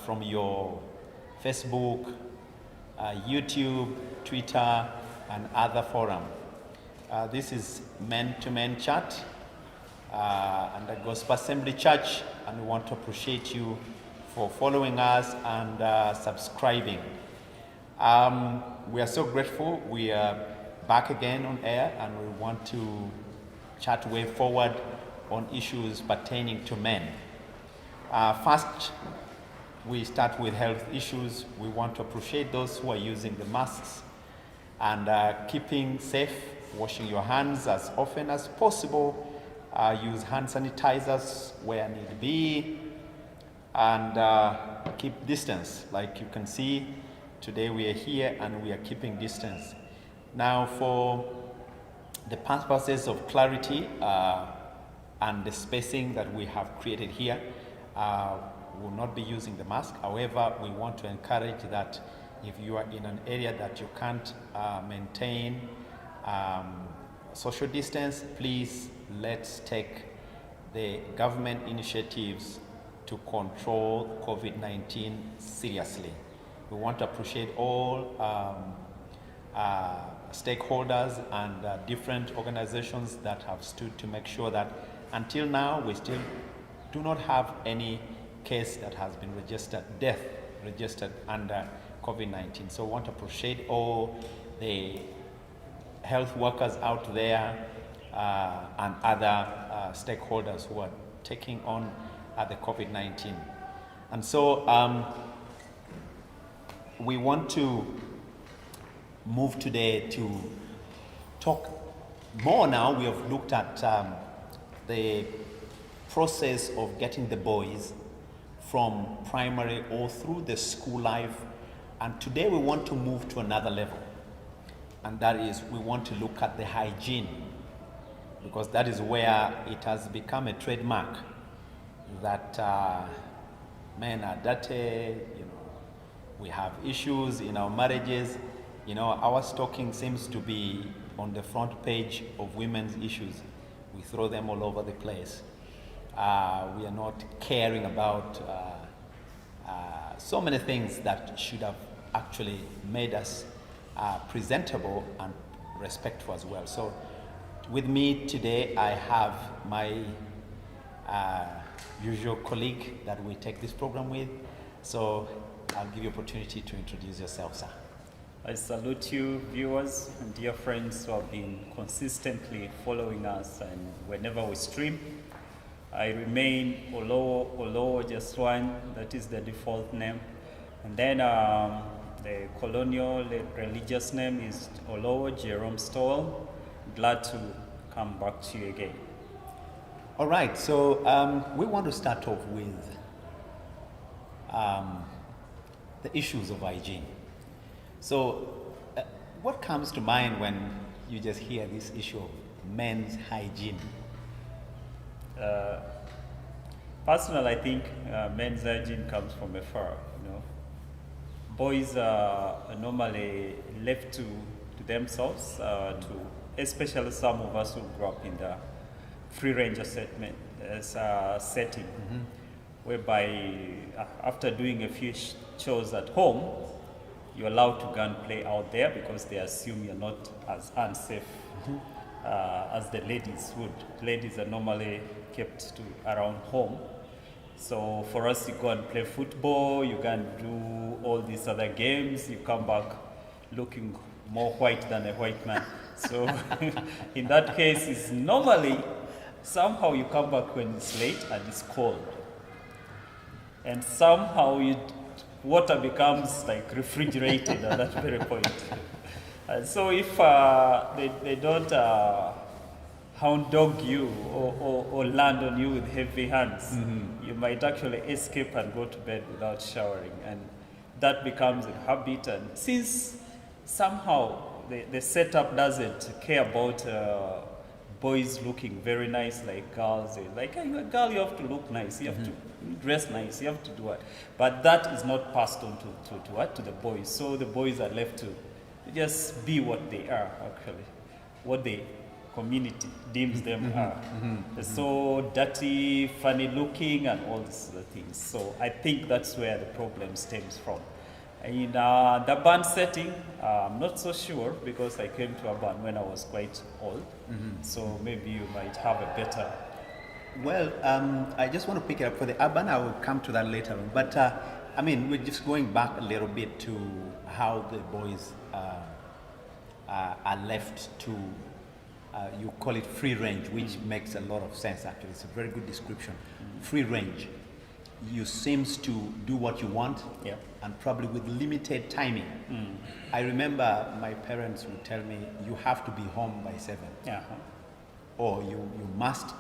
from your Facebook, YouTube, Twitter, and other forum. This is men-to-men chat and the Gospel Assembly Church, and we want to appreciate you for following us and subscribing. We are so grateful. We are back again on air, and we want to chat way forward on issues pertaining to men. First, we start with health issues. We want to appreciate those who are using the masks and keeping safe, washing your hands as often as possible, use hand sanitizers where need be, and keep distance. Like you can see, today we are here and we are keeping distance. Now, for the purposes of clarity and the spacing that we have created here, we will not be using the mask. However, we want to encourage that if you are in an area that you can't maintain social distance, please let's take the government initiatives to control COVID-19 seriously. We want to appreciate all stakeholders and different organizations that have stood to make sure that until now we still do not have any case that has been death registered under COVID-19. So we want to appreciate all the health workers out there and other stakeholders who are taking on the COVID-19. And so we want to move today to talk more now. We have looked at the process of getting the boys from primary all through the school life, and today we want to move to another level, and that is we want to look at the hygiene, because that is where it has become a trademark that men are dirty, we have issues in our marriages. Our stocking seems to be on the front page of women's issues. We throw them all over the place. We are not caring about so many things that should have actually made us presentable and respectful as well. So with me today, I have my usual colleague that we take this program with. So I'll give you opportunity to introduce yourself, sir. I salute you, viewers and dear friends who have been consistently following us, and whenever we stream, I remain Olowo just one, that is the default name. And then the colonial religious name is Olowo Jerome Stowell. Glad to come back to you again. All right, so we want to start off with the issues of hygiene. So what comes to mind when you just hear this issue of men's hygiene? Personally, I think men's hygiene comes from afar. Boys are normally left to themselves, especially some of us who grew up in the free-range setting, whereby after doing a few chores at home, you're allowed to go and play out there because they assume you're not as unsafe as the ladies would. Ladies are normally kept around home. So for us, you go and play football, you go and do all these other games, you come back looking more white than a white man. So in that case, it's normally, somehow you come back when it's late and it's cold. And somehow water becomes like refrigerated at that very point. And so if they don't hound dog you or land on you with heavy hands, you might actually escape and go to bed without showering. And that becomes a habit. And since somehow the setup doesn't care about boys looking very nice like girls, like, hey, you're a girl, you have to look nice, you have to dress nice, you have to do what. But that is not passed on to the boys. So the boys are left to just be what they are, actually, what they community deems them so dirty, funny looking, and all these other things. So I think that's where the problem stems from. In the band setting, I'm not so sure because I came to a band when I was quite old. So maybe you might have a better. Well, I just want to pick it up for the urban. I will come to that later on. But I mean, we're just going back a little bit to how the boys are left to, you call it free range, which makes a lot of sense actually. It's a very good description. Free range. You seems to do what you want, and probably with limited timing. I remember my parents would tell me, you have to be home by 7. Or you must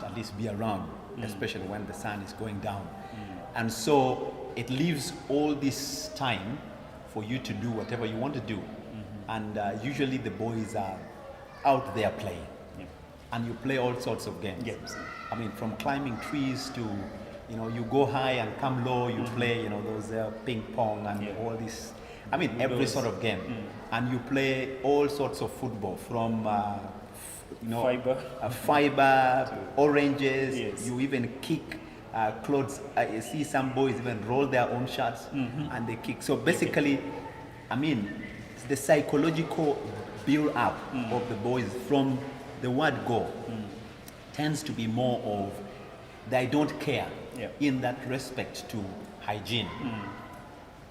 at least be around, especially when the sun is going down. And so it leaves all this time for you to do whatever you want to do. And usually the boys are out there playing. And you play all sorts of games. I mean, from climbing trees to, you go high and come low, you play, those ping pong and all this. I mean, every sort of game. And you play all sorts of football from, fiber, oranges. You even kick clothes. You see some boys even roll their own shirts and they kick. So basically, I mean, the psychological build up of the boys from the word go tends to be more of they don't care in that respect to hygiene.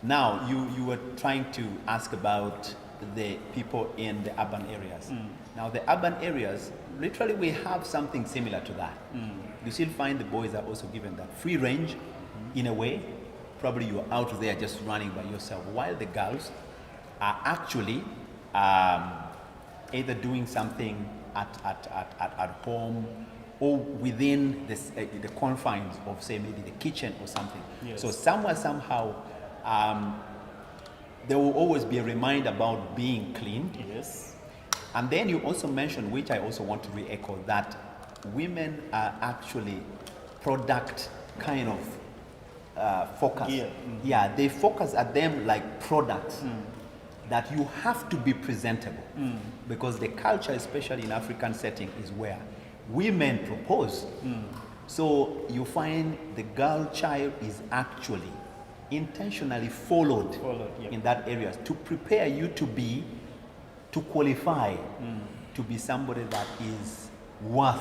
Now, you were trying to ask about the people in the urban areas. Now, the urban areas, literally we have something similar to that. You still find the boys are also given that free range in a way. Probably you're out there just running by yourself, while the girls are actually either doing something at home or within this, the confines of, say, maybe the kitchen or something. So somewhere, somehow, there will always be a reminder about being clean. And then you also mentioned, which I also want to re-echo, that women are actually product kind of focus. They focus at them like products. That you have to be presentable, because the culture, especially in African setting, is where women propose. So you find the girl child is actually intentionally followed in that area to prepare you to qualify to be somebody that is worth.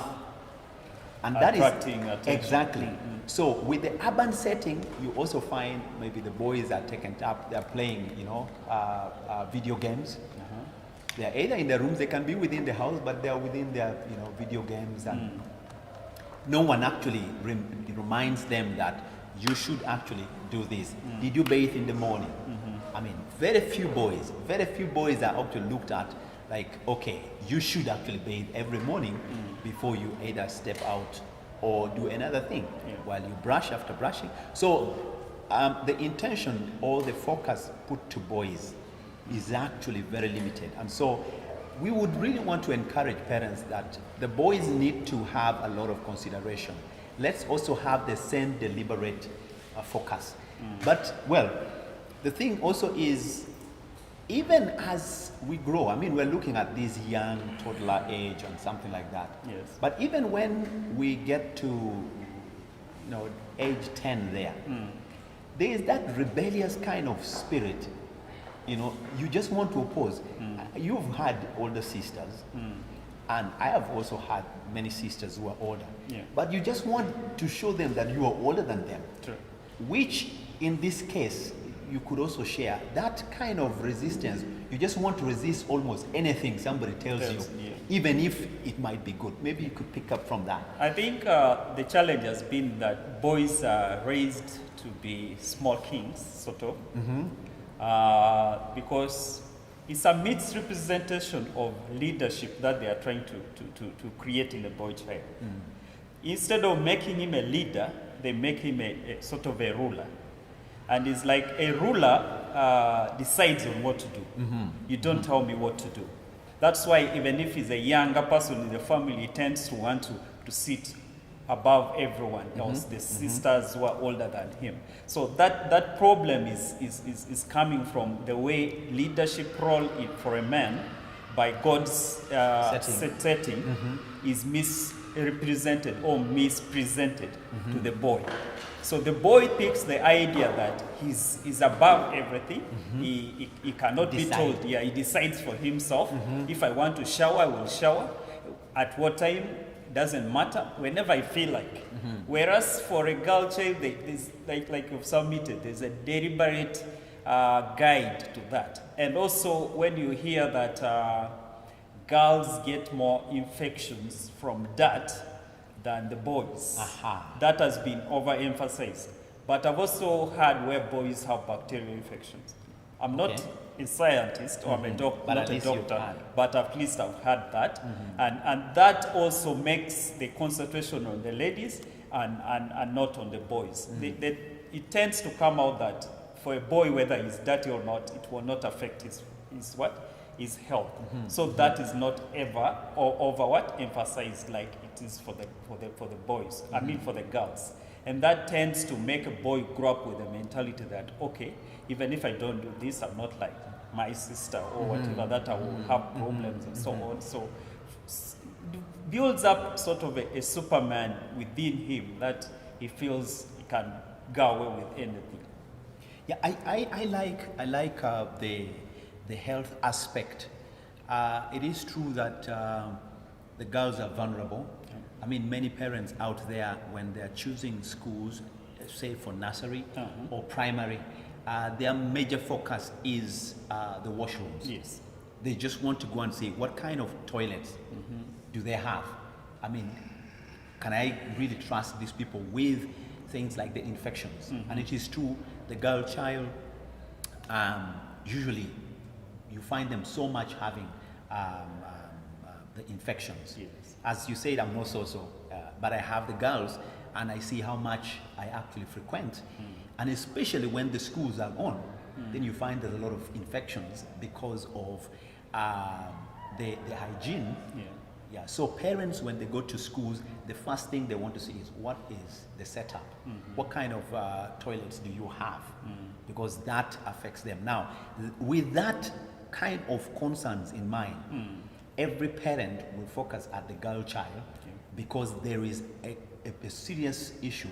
And that is attracting attention. Exactly. So with the urban setting, you also find maybe the boys are taken up, they're playing, video games. They're either in their rooms, they can be within the house, but they're within their, video games, and no one actually reminds them that you should actually do this. Did you bathe in the morning? I mean, very few boys are actually looked at like, okay, you should actually bathe every morning before you either step out or do another thing while you brush after brushing. So the intention or the focus put to boys is actually very limited. And so we would really want to encourage parents that the boys need to have a lot of consideration. Let's also have the same deliberate focus. But, well, the thing also is, even as we grow, I mean, we're looking at this young toddler age and something like that. But even when we get to, age 10 there, there is that rebellious kind of spirit. You just want to oppose. You've had older sisters, and I have also had many sisters who are older. But you just want to show them that you are older than them. Which, in this case, you could also share that kind of resistance. You just want to resist almost anything somebody tells you, even if it might be good. Maybe you could pick up from that. I think the challenge has been that boys are raised to be small kings, sort of, because it's a mixed representation of leadership that they are trying to create in the boy child. Instead of making him a leader, they make him a sort of a ruler. And it's like a ruler decides on what to do. You don't tell me what to do. That's why even if he's a younger person in the family, he tends to want to sit above everyone else, the sisters who are older than him. So that problem is coming from the way leadership role for a man by God's setting is misrepresented or mispresented to the boy. So the boy takes the idea that he's above everything. He cannot be told. Yeah, he decides for himself. If I want to shower, I will shower. At what time, doesn't matter. Whenever I feel like. Whereas for a girl child, there's like you've submitted, there's a deliberate guide to that. And also when you hear that girls get more infections from dirt than the boys. That has been overemphasized. But I've also heard where boys have bacterial infections. I'm not a scientist or I'm a not a doctor, but at least I've heard that. And that also makes the concentration on the ladies and not on the boys. It tends to come out that for a boy, whether he's dirty or not, it will not affect his health. So that is not ever or emphasized like it is for the boys. I mean for the girls. And that tends to make a boy grow up with a mentality that, okay, even if I don't do this, I'm not like my sister or whatever, that I will have problems and so on. So builds up sort of a Superman within him that he feels he can go away with anything. Yeah, I like the health aspect. It is true that the girls are vulnerable. I mean, many parents out there, when they're choosing schools, say for nursery or primary, their major focus is the washrooms. Yes. They just want to go and see what kind of toilets do they have. I mean, can I really trust these people with things like the infections? And it is true, the girl child, usually you find them so much having the infections. Yes. As you said, I'm also but I have the girls and I see how much I actually frequent. And especially when the schools are gone, then you find there's a lot of infections because of the hygiene. Yeah. So parents, when they go to schools, the first thing they want to see is what is the setup? What kind of toilets do you have? Because that affects them. Now, with that kind of concerns in mind, every parent will focus at the girl child because there is a serious issue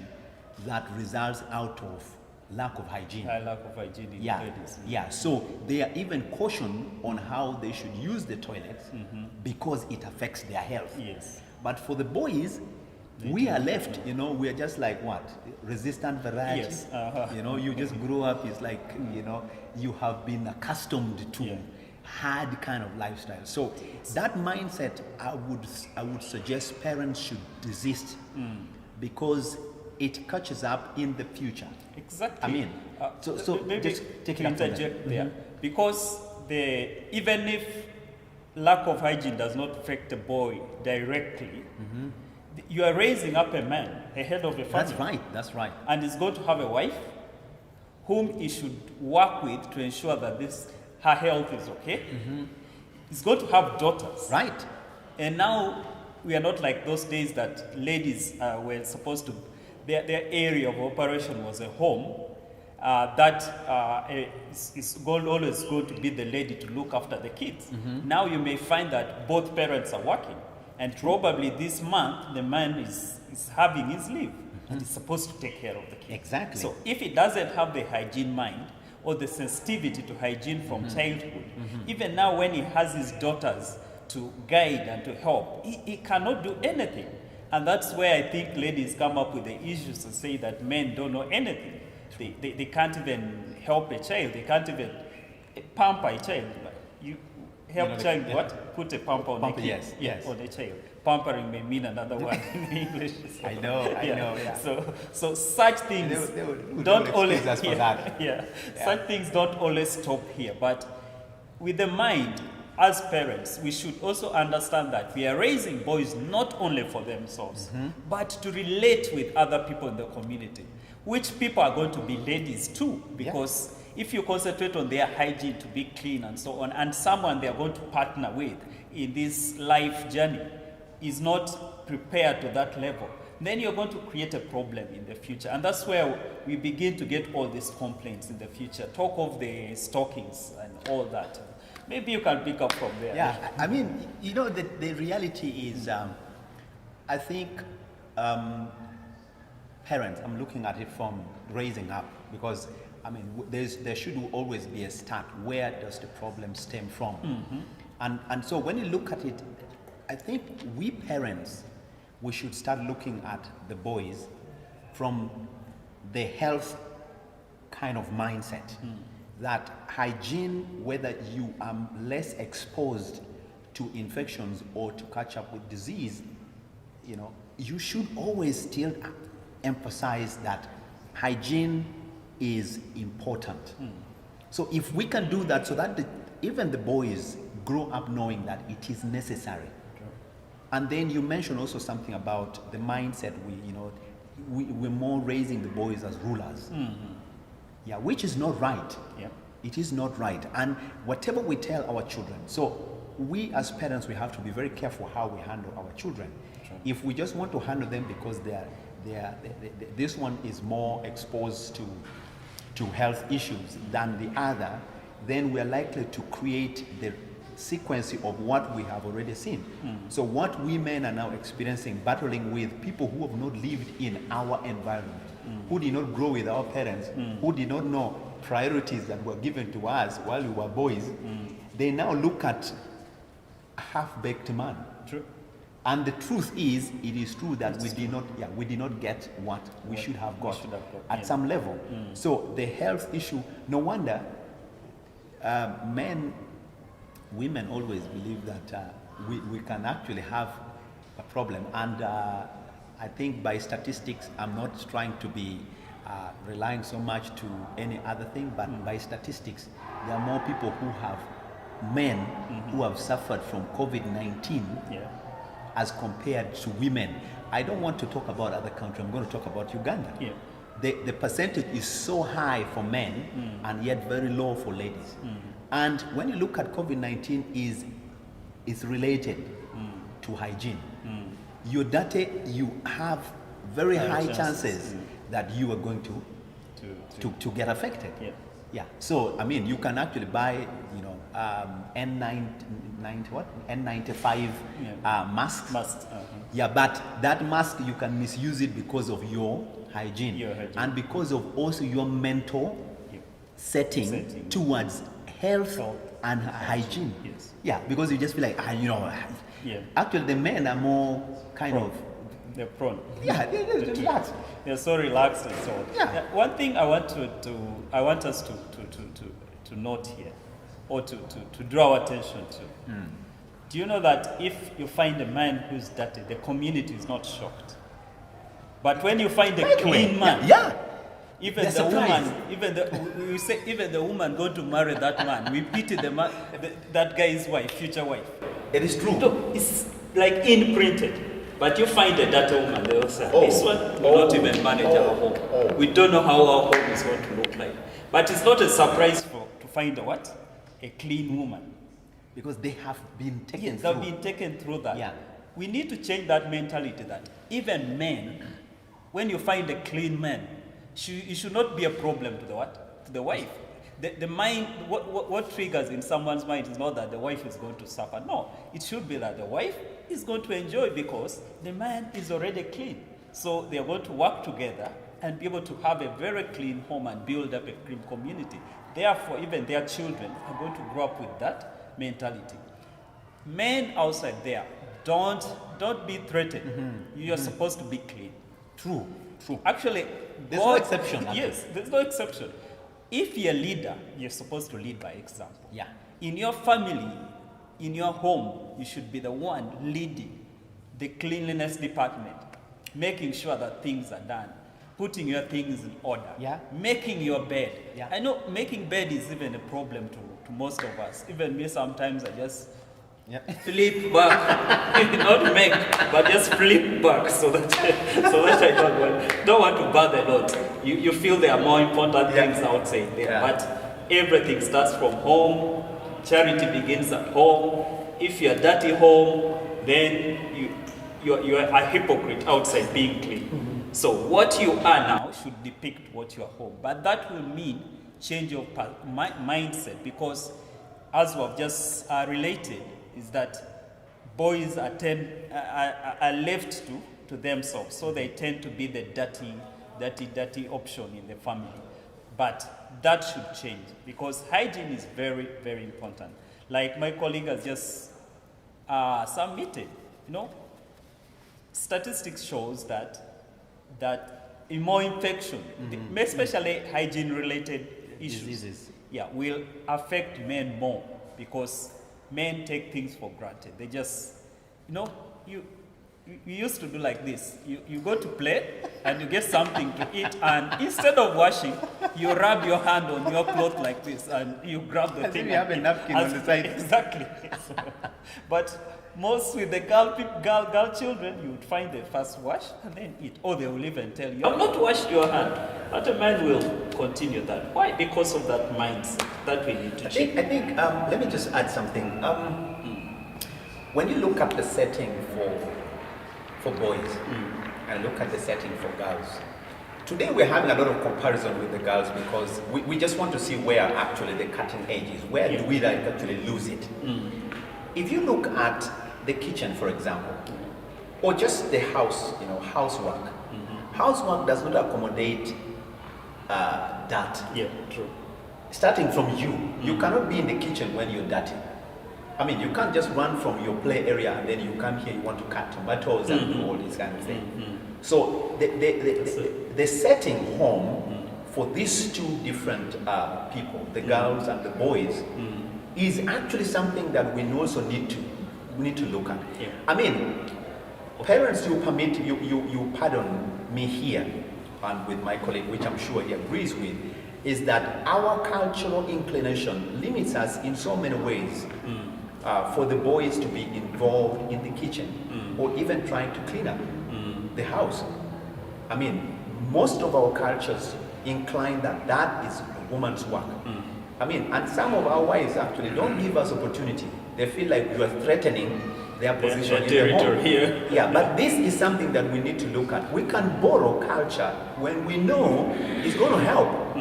that results out of lack of hygiene. Lack of hygiene in ladies. Yeah, so they are even cautioned on how they should use the toilets because it affects their health. Yes. But for the boys, we are left, we are just like what? Resistant variety. Yes. You just grew up, it's like, you have been accustomed to hard kind of lifestyle. So that mindset, I would suggest parents should resist because it catches up in the future. Exactly. I mean, so just take it up from there. Because even if lack of hygiene does not affect a boy directly, you are raising up a man, a head of a family. That's right. And he's going to have a wife whom he should work with to ensure that her health is okay. He's going to have daughters. Right. And now we are not like those days that ladies were supposed to, their area of operation was a home. Is always going to be the lady to look after the kids. Now you may find that both parents are working. And probably this month, the man is having his leave. And he's supposed to take care of the kids. Exactly. So if he doesn't have the hygiene mind or the sensitivity to hygiene from childhood, even now when he has his daughters to guide and to help, he cannot do anything. And that's where I think ladies come up with the issues to say that men don't know anything. They can't even help a child. They can't even pamper a child. You help child what? Put a pamper on the kid. Yes. On a child. Pampering may mean another word in English. So, I know. Yeah. So such things don't always. Such things don't always stop here. But with the mind, as parents, we should also understand that we are raising boys not only for themselves, but to relate with other people in the community, which people are going to be ladies too, because if you concentrate on their hygiene to be clean and so on, and someone they are going to partner with in this life journey is not prepared to that level, then you're going to create a problem in the future. And that's where we begin to get all these complaints in the future. Talk of the stockings and all that. Maybe you can pick up from there. Yeah, I mean, you know, the reality is, I think parents, I'm looking at it from raising up, because I mean, there should always be a start. Where does the problem stem from? And so when you look at it, I think we parents, we should start looking at the boys from the health kind of mindset. That hygiene, whether you are less exposed to infections or to catch up with disease, you know, you should always still emphasize that hygiene is important. So if we can do that, so that even the boys grow up knowing that it is necessary. And then you mentioned also something about the mindset. We're more raising the boys as rulers. Yeah, which is not right. Yeah. It is not right. And whatever we tell our children, so we as parents, we have to be very careful how we handle our children. Sure. If we just want to handle them because this one is more exposed to health issues than the other, then we are likely to create the sequence of what we have already seen. So what women are now experiencing, battling with people who have not lived in our environment, who did not grow with our parents, who did not know priorities that were given to us while we were boys, they now look at a half-baked man. True. And the truth is, it is true that we did not get what we should have got at some level. So the health issue, no wonder women always believe that we can actually have a problem. And I think by statistics, I'm not trying to be relying so much to any other thing, but by statistics, there are more people who have men who have suffered from COVID-19 as compared to women. I don't want to talk about other countries. I'm going to talk about Uganda. Yeah. The percentage is so high for men and yet very low for ladies. And when you look at COVID-19, is related to hygiene. Your data, you have very high chances that you are going to get affected. Yeah. Yeah. So I mean, you can actually buy, N95 masks. Yeah, but that mask, you can misuse it because of your hygiene, and because of also your mental setting towards health and hygiene. Yes. Yeah, because you just feel like, actually the men are more kind of, they're prone. yeah, they're relaxed. They're so relaxed and so on. Yeah. One thing I want us to note here, or to draw attention to. Do you know that if you find a man who's dirty, the community is not shocked? But when you find a clean man, even the woman, even the woman going to marry that man, we pity the man, that guy's wife, future wife. It is true. It's like imprinted. But you find a dirty woman, they will say, this one will not even manage our home. We don't know how our home is going to look like. But it's not a surprise to find a clean woman. Because they have been taken yes, through. they've been taken through that. Yeah. We need to change that mentality that even men, when you find a clean man, it should not be a problem to the wife. The mind, what triggers in someone's mind is not that the wife is going to suffer. No, it should be that the wife is going to enjoy because the man is already clean. So they are going to work together and be able to have a very clean home and build up a clean community. Therefore, even their children are going to grow up with that mentality. Men outside there, don't be threatened. You are supposed to be clean. True. Actually, there's no exception. Yes, there's no exception. If you're a leader, you're supposed to lead by example. Yeah. In your family, in your home, you should be the one leading the cleanliness department, making sure that things are done, putting your things in order, making your bed. Yeah. I know making bed is even a problem to most of us. Even me, sometimes I just flip back, not make, but just flip back so that I don't want to bother a lot. You feel there are more important things outside there, but everything starts from home. Charity begins at home. If you're dirty home, then you're a hypocrite outside being clean. So what you are now should depict what you are home. But that will mean change of mindset, because as we have just related, is that boys are left to themselves. So they tend to be the dirty option in the family. But that should change, because hygiene is very, very important. Like my colleague has just submitted, statistics shows that more infection, especially hygiene-related issues, diseases, will affect men more, because men take things for granted. They just, you used to do like this. You go to play and you get something to eat, and instead of washing, you rub your hand on your cloth like this and you grab the as thing. if you have a napkin on the side. Exactly. So, but most with the girl children, you would find they first wash and then eat. Or they will even tell you, I've not washed your hand. But a man will continue that. Why? Because of that mindset that we need to change. I think let me just add something. When you look at the setting for boys and look at the setting for girls, today we're having a lot of comparison with the girls, because we just want to see where actually the cutting edge is. Where do we actually lose it? If you look at the kitchen, for example, or just the house, housework. Housework does not accommodate dirt. Yeah, true. Starting from you cannot be in the kitchen when you're dirty. I mean, you can't just run from your play area and then you come here, you want to cut tomatoes and do all this kind of thing. So the setting home for these two different people, the girls and the boys, is actually something that we also need to look at. Yeah. I mean, parents, you pardon me here, and with my colleague, which I'm sure he agrees with, is that our cultural inclination limits us in so many ways for the boys to be involved in the kitchen or even trying to clean up the house. I mean, most of our cultures incline that is a woman's work. I mean, and some of our wives actually don't give us opportunity. They feel like you are threatening their position in the home. Yeah, but this is something that we need to look at. We can borrow culture when we know it's going to help.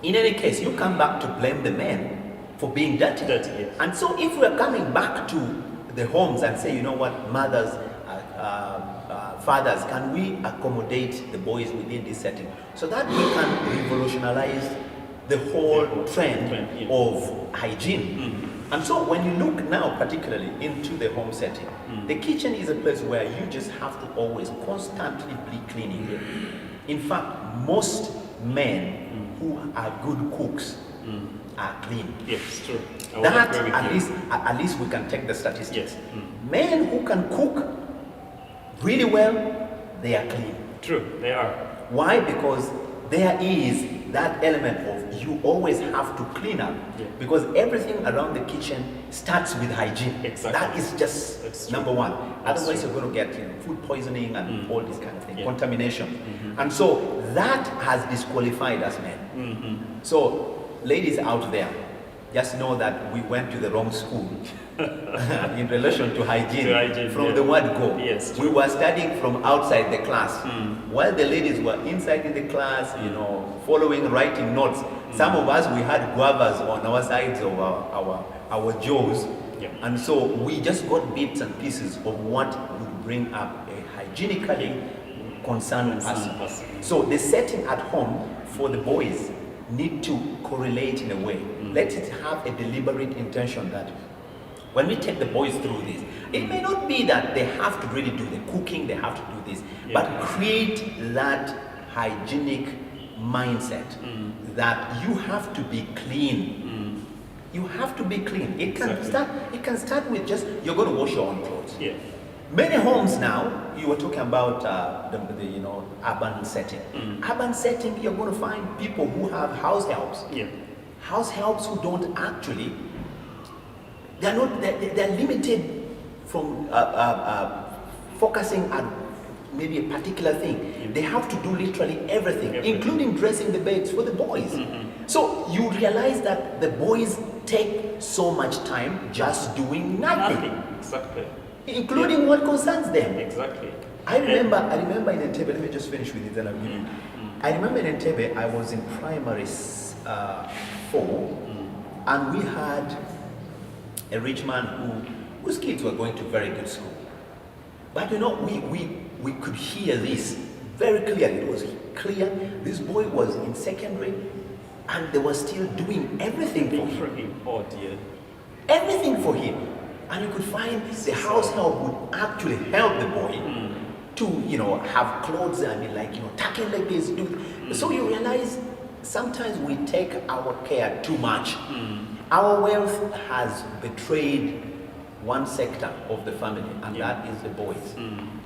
In any case, you come back to blame the men for being dirty. Yes. And so if we're coming back to the homes and say, you know what, mothers, fathers, can we accommodate the boys within this setting so that we can revolutionize the whole trend of hygiene? And so when you look now particularly into the home setting, the kitchen is a place where you just have to always constantly be cleaning. In fact, most men who are good cooks are clean. Yes, true. That at least we can take the statistics. Yes. Men who can cook really well, they are clean. True, they are. Why? Because there is that element of you always have to clean up, because everything around the kitchen starts with hygiene. Exactly. That is just number one. Otherwise, you're going to get food poisoning and all this kind of thing, contamination. And so that has disqualified us men. So, ladies out there, just know that we went to the wrong school in relation to hygiene, from the word go. Yes, we were studying from outside the class, while the ladies were inside in the class, following, writing notes. Some of us, we had guavas on our sides of our jaws, and so we just got bits and pieces of what would bring up a hygienically concerned person. So the setting at home for the boys need to correlate in a way. Let it have a deliberate intention that when we take the boys through this, it may not be that they have to really do the cooking, they have to do this, but create that hygienic mindset that you have to be clean. You have to be clean. It can start with just, you're going to wash your own clothes. Many homes now, you were talking about the urban setting. Urban setting, you're going to find people who have house helps. House helps who don't actually, they're limited from focusing on maybe a particular thing. They have to do literally everything, including dressing the beds for the boys. So you realize that the boys take so much time just doing nothing. Exactly. including what concerns them. Exactly. I remember in Entebbe, let me just finish with it, then I'll give you. I remember in Entebbe, I was in primary 4, and we had a rich man whose kids were going to very good school. But you know, we could hear this very clearly. It was clear this boy was in secondary, and they were still doing everything for him. Oh dear. Everything for him. And you could find the house help would actually help the boy to, you know, have clothes and be like, you know, tucking like this. So you realize sometimes we take our care too much. Our wealth has betrayed one sector of the family, and that is the boys.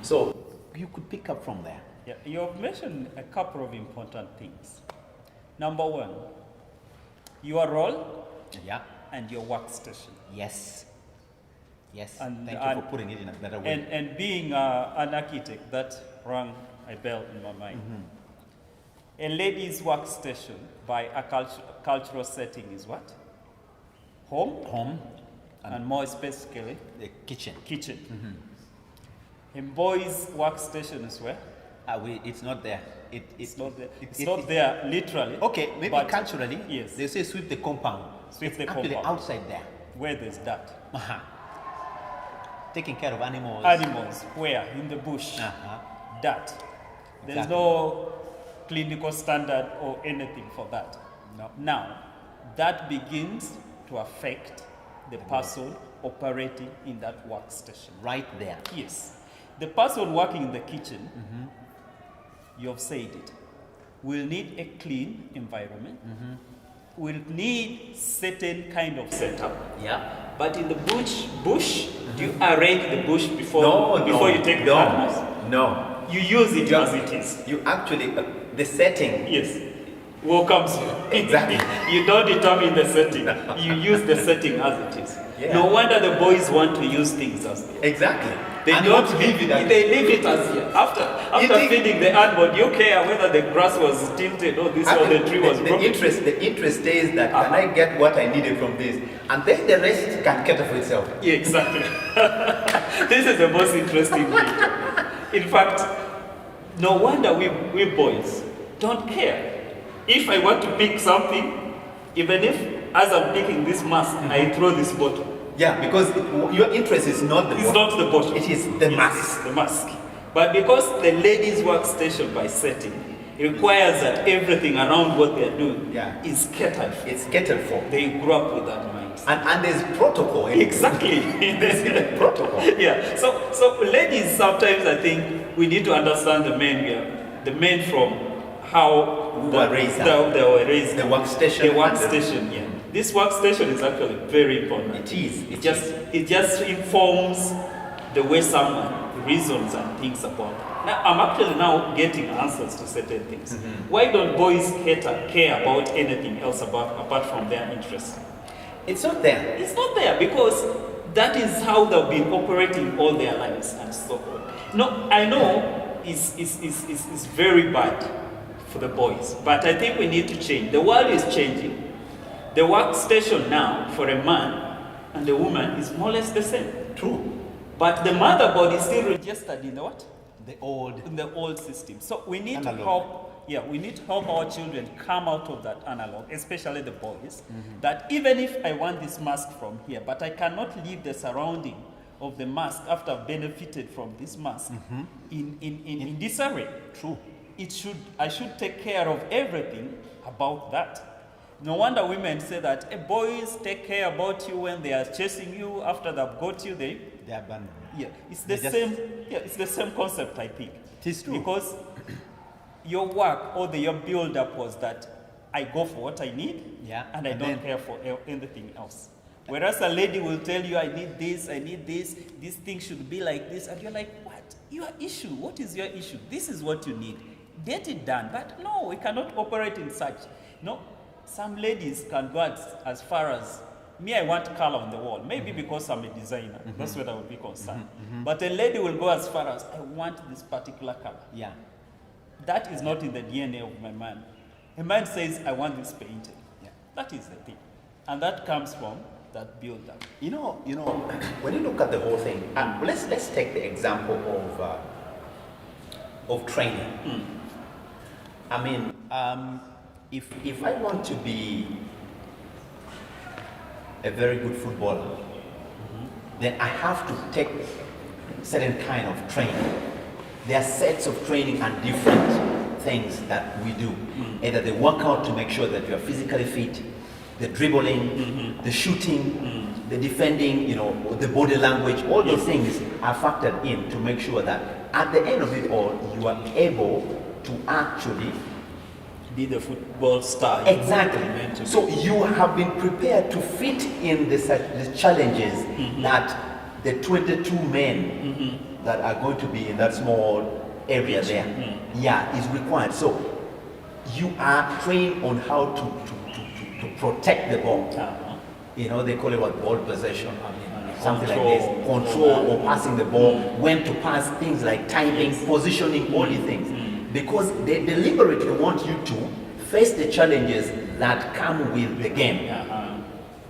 So you could pick up from there. Yeah, you have mentioned a couple of important things. Number one, your role and your workstation. Yes. Yes. And, thank you for putting it in a better way. And being an architect, that rang a bell in my mind. A lady's workstation by a cultural setting is what? Home. Home. And more specifically, The kitchen. Kitchen. A boy's workstation is where? It's not there. It's not there. It's not there literally. Okay, maybe culturally. Yes. They say sweep the compound. Sweep the Actually compound. outside there. Where there's that. Taking care of animals. Animals. Where? In the bush. That. There's no clinical standard or anything for that. No. Now, that begins to affect the person operating in that workstation. Right there. Yes. The person working in the kitchen, you have said it, will need a clean environment, will need certain kind of setup. Yeah. But in the bush, do you arrange the bush before you take the animals? No. You use it as it is. You actually, the setting. Yes. Welcomes you. Exactly. You don't determine the setting. You use the setting as it is. Yeah. No wonder the boys want to use things as they are. Exactly. They don't leave it. They leave it as here. After feeding the animal, do you care whether the grass was tilted or this or the tree was broken? The interest is that can I get what I needed from this, and then the rest can cater for itself. Yeah, exactly. This is the most interesting thing. In fact, no wonder we boys don't care. If I want to pick something, even if as I'm picking this mask, I throw this bottle. Yeah, because your interest is not the bottle. It's not the bottle. It is the mask. It's the mask. But because the ladies' workstation by setting requires that everything around what they're doing is catered for. It's catered for. They grew up with that mindset. And there's protocol. Exactly. There's protocol. Yeah. So ladies, sometimes I think we need to understand the men from how they were raised. The workstation. The workstation, yeah. This workstation is actually very important. It is. It just informs the way someone reasons and thinks about it. Now, I'm actually now getting answers to certain things. Why don't boys care about anything else apart from their interests? It's not there. It's not there because that is how they've been operating all their lives and so on. No, I know it's very bad for the boys, but I think we need to change. The world is changing. The workstation now for a man and a woman is more or less the same. True. But the motherboard is still registered in the what? In the old system. So we need analog. to help. Yeah, we need to help our children come out of that analog, especially the boys. That even if I want this mask from here, but I cannot leave the surrounding of the mask after I've benefited from this mask in disarray. True. I should take care of everything about that. No wonder women say that boys take care about you when they are chasing you. After they've got you, they abandon. Yeah, it's the same. Yeah, it's the same concept, I think. It is true. Because your work or your build-up was that I go for what I need, and I don't care for anything else. Whereas a lady will tell you, I need this, this thing should be like this, and you're like, what? Your issue? What is your issue? This is what you need. Get it done. But no, we cannot operate in such. No. Some ladies can go as far as, me, I want color on the wall. Maybe because I'm a designer. That's what I would be concerned. But a lady will go as far as, I want this particular color. Yeah. That is not in the DNA of my man. A man says, I want this painted. Yeah. That is the thing. And that comes from that build-up. You know, when you look at the whole thing, let's take the example of training. I mean, if I want to be a very good footballer, then I have to take certain kind of training. There are sets of training and different things that we do. Either the workout to make sure that you are physically fit, the dribbling, the shooting, the defending, the body language, all those things are factored in to make sure that at the end of it all, you are able to actually be the football star. Exactly. So you have been prepared to fit in the challenges that the 22 men that are going to be in that small area there, is required. So you are trained on how to protect the ball. They call it what, ball possession. I mean, something like this, control or passing the ball, when to pass, things like timing, positioning, all these things. Because they deliberately want you to face the challenges that come with the game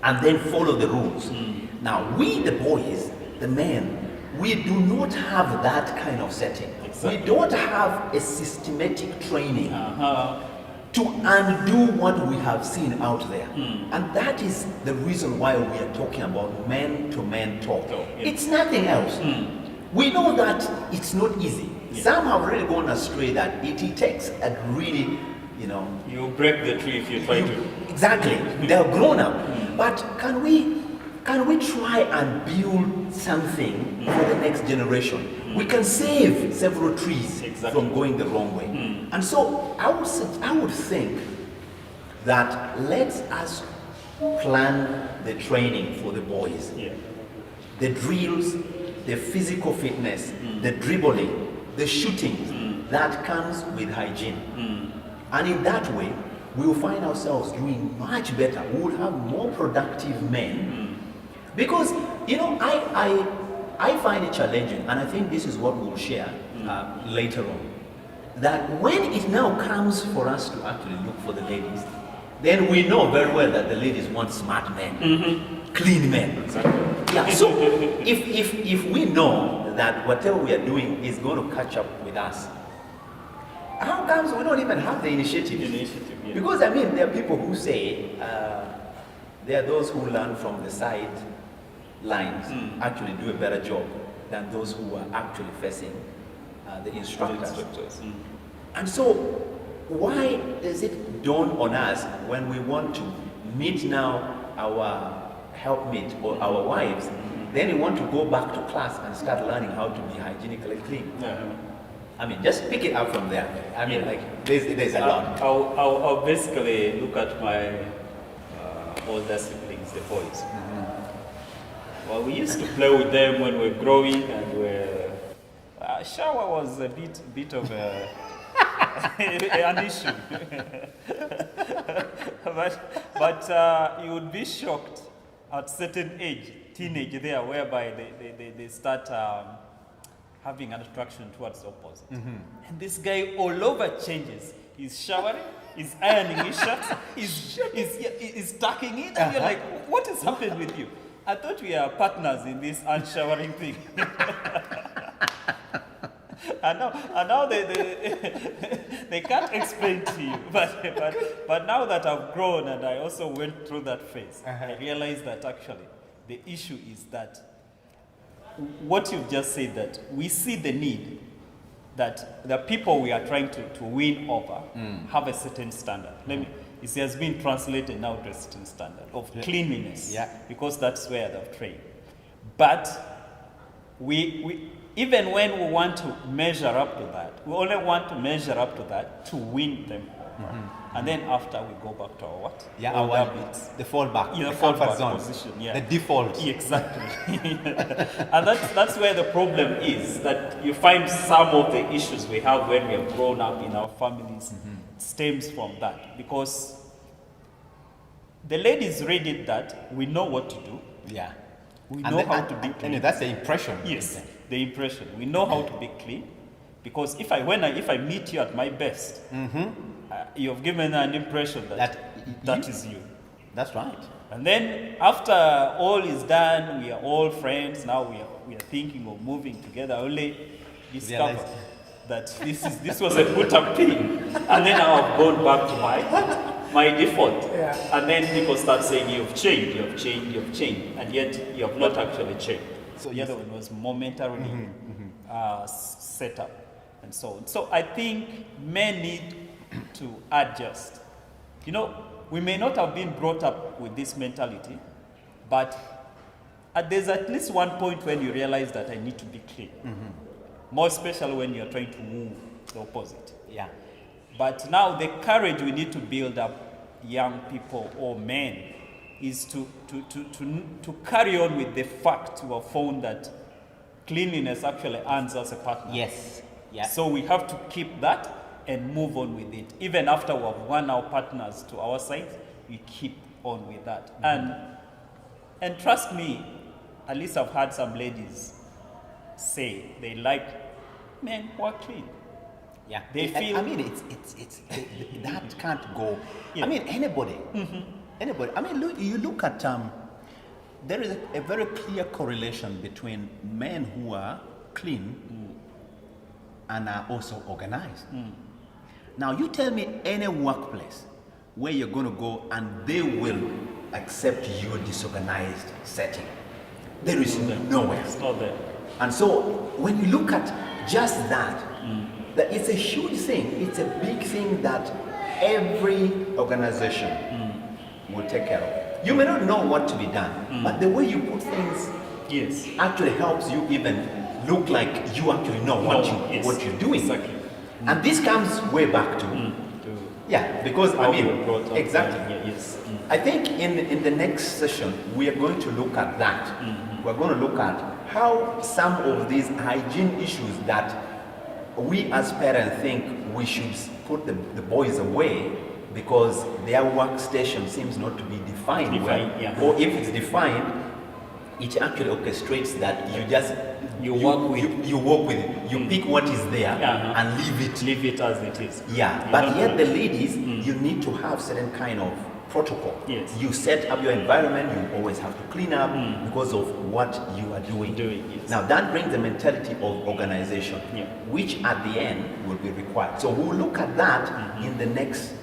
and then follow the rules. Now, we the boys, the men, we do not have that kind of setting. Exactly. We don't have a systematic training to undo what we have seen out there. And that is the reason why we are talking about men-to-men talk. It's nothing else. We know that it's not easy. Some have really gone astray that it takes a really, you break the tree if you try to. Exactly. They're grown up. But can we try and build something for the next generation? We can save several trees from going the wrong way. And so I would think that let's us plan the training for the boys. The drills, the physical fitness, the dribbling, the shooting, that comes with hygiene. And in that way, we will find ourselves doing much better. We will have more productive men. Because, I find it challenging, and I think this is what we'll share later on, that when it now comes for us to actually look for the ladies, then we know very well that the ladies want smart men, clean men. Yeah, so if we know that whatever we are doing is going to catch up with us, how comes we don't even have the initiative? Because there are people who say there are those who learn from the side lines actually do a better job than those who are actually facing the instructors. And so why does it dawn on us when we want to meet now our helpmate or our wives, then we want to go back to class and start learning how to be hygienically clean? Just pick it up from there. There's a lot. I'll basically look at my older siblings, the boys. Well, we used to play with them when we were growing, and shower was a bit of an issue. but you would be shocked at certain age, teenage there, whereby they start having an attraction towards the opposite. And this guy all over changes. He's showering, he's ironing his shirt, he's tucking it, and you're like, what is happening with you? I thought we are partners in this unshowering thing. and now they can't explain to you. But now that I've grown and I also went through that phase, I realized that actually the issue is that what you've just said, that we see the need that the people we are trying to win over have a certain standard. It has been translated now to a certain standard of cleanliness, because that's where they've trained. But we even when we want to measure up to that, we only want to measure up to that to win them. And then after we go back to our what? The fallback, the comfort zone position, the default. Exactly. And that's where the problem is, that you find some of the issues we have when we have grown up in our families stems from that, because the ladies read it that we know what to do. We know how to be clean. And that's the impression. Yes, the impression. We know how to be clean, because if I meet you at my best, you have given an impression that is you. That's right. And then after all is done, we are all friends. Now we are thinking of moving together. Only discover Realize- that this was a put up thing, and then now I've gone back to my default. Yeah. And then people start saying you've changed, and yet you have not actually changed. So the other one was momentarily set up, and so on. So I think men need to adjust. You know, we may not have been brought up with this mentality, but there's at least one point when you realize that I need to be clean. More especially when you're trying to move the opposite. Yeah. But now the courage we need to build up young people or men is to carry on with the fact we have found that cleanliness actually earns us a partner. Yes. Yeah. So we have to keep that and move on with it. Even after we have won our partners to our side, we keep on with that. And trust me, at least I've had some ladies say they like men who are clean. Yeah. They feel. I mean, it's that can't go. Yeah. I mean, anybody. Anybody. I mean, you look at there is a very clear correlation between men who are clean and are also organized. Now, you tell me any workplace where you're going to go and they will accept your disorganized setting. There is nowhere. It's not there. And so, when you look at just that, that it's a huge thing. It's a big thing that every organization will take care of. You may not know what to be done, but the way you put things Yes. actually helps you even look like you actually know what you're doing. Exactly. And this comes way back to yeah, because I How you mean were brought up. exactly. Yeah, yes. I think in the next session we are going to look at that. We're going to look at how some of these hygiene issues that we as parents think we should put the boys away because their workstation seems not to be defined well, yeah. or if it's defined, it actually orchestrates that you work with it. You pick what is there and leave it. Leave it as it is. Yeah, You but don't yet know. the ladies, you need to have certain kind of protocol. Yes. You set up your environment, you always have to clean up because of what you are doing. Yes. Now that brings the mentality of organization, Yeah. which at the end will be required. So we'll look at that in the next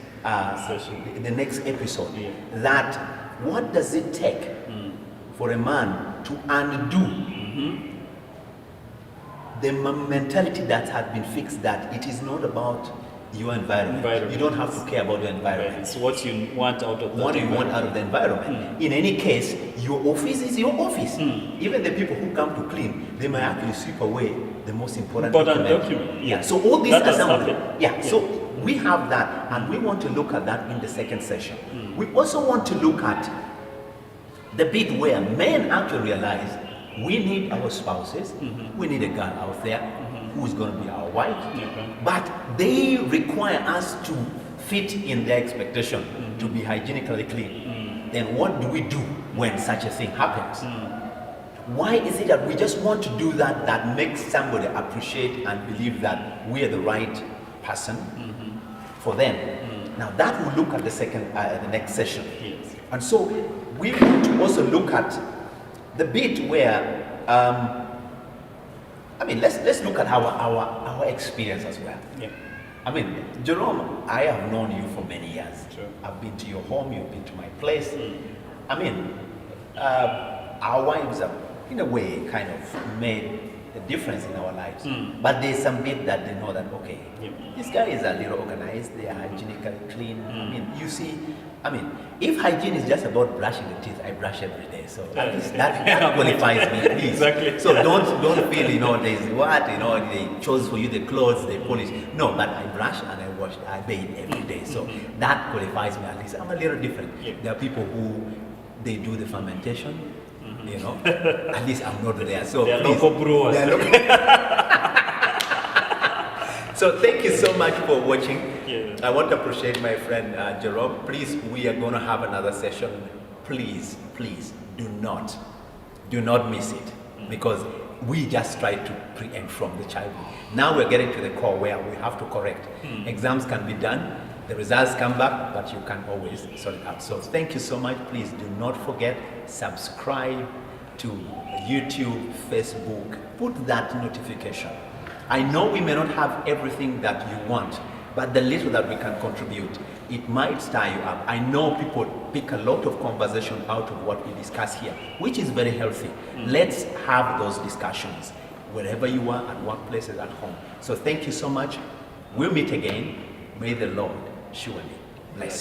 Session. in the next episode. Yeah. That what does it take for a man to undo the mentality that had been fixed, that it is not about your environment. You don't have to care about your environment. It's what you want out of that. What do you want out of the environment? In any case, your office is your office. Even the people who come to clean, they might actually sweep away the most important document. Yeah. So all these That are has some of them. happened. Yeah. So we have that, and we want to look at that in the second session. We also want to look at the bit where men actually realize we need our spouses, we need a girl out there who is going to be our wife, but they require us to fit in their expectation to be hygienically clean. Then what do we do when such a thing happens? Why is it that we just want to do that makes somebody appreciate and believe that we are the right person for them? Now that we'll look at the next session. Yes. And so we want to also look at the bit where I mean, let's look at our experience as well. Yeah. I mean, Jerome, I have known you for many years. Sure. I've been to your home, you've been to my place. I mean, our wives have, in a way, kind of made a difference in our lives. But there's some bit that they know that, okay, this guy is a little organized, they are hygienically clean. I mean, you see, I mean, if hygiene is just about brushing the teeth, I brush every day. So at least that qualifies me, please. Exactly. So don't feel, there's they chose for you the clothes, they polish. No, but I brush and I wash, I bathe every day. So that qualifies me at least. I'm a little different. Yeah. There are people who, they do the fermentation, at least I'm not there. So They are please, local brewers. they are local. So thank you so much for watching. Yeah. I want to appreciate my friend Jerome. Please, we are going to have another session. Please do not miss it, because we just try to preempt from the childhood. Now we're getting to the core where we have to correct. Exams can be done, The results come back, but you can always sort it out. So thank you so much. Please do not forget, subscribe to YouTube, Facebook, put that notification. I know we may not have everything that you want, but the little that we can contribute, it might stir you up. I know people pick a lot of conversation out of what we discuss here, which is very healthy. Let's have those discussions wherever you are, at workplaces, at home. So thank you so much. We'll meet again. May the Lord surely bless you.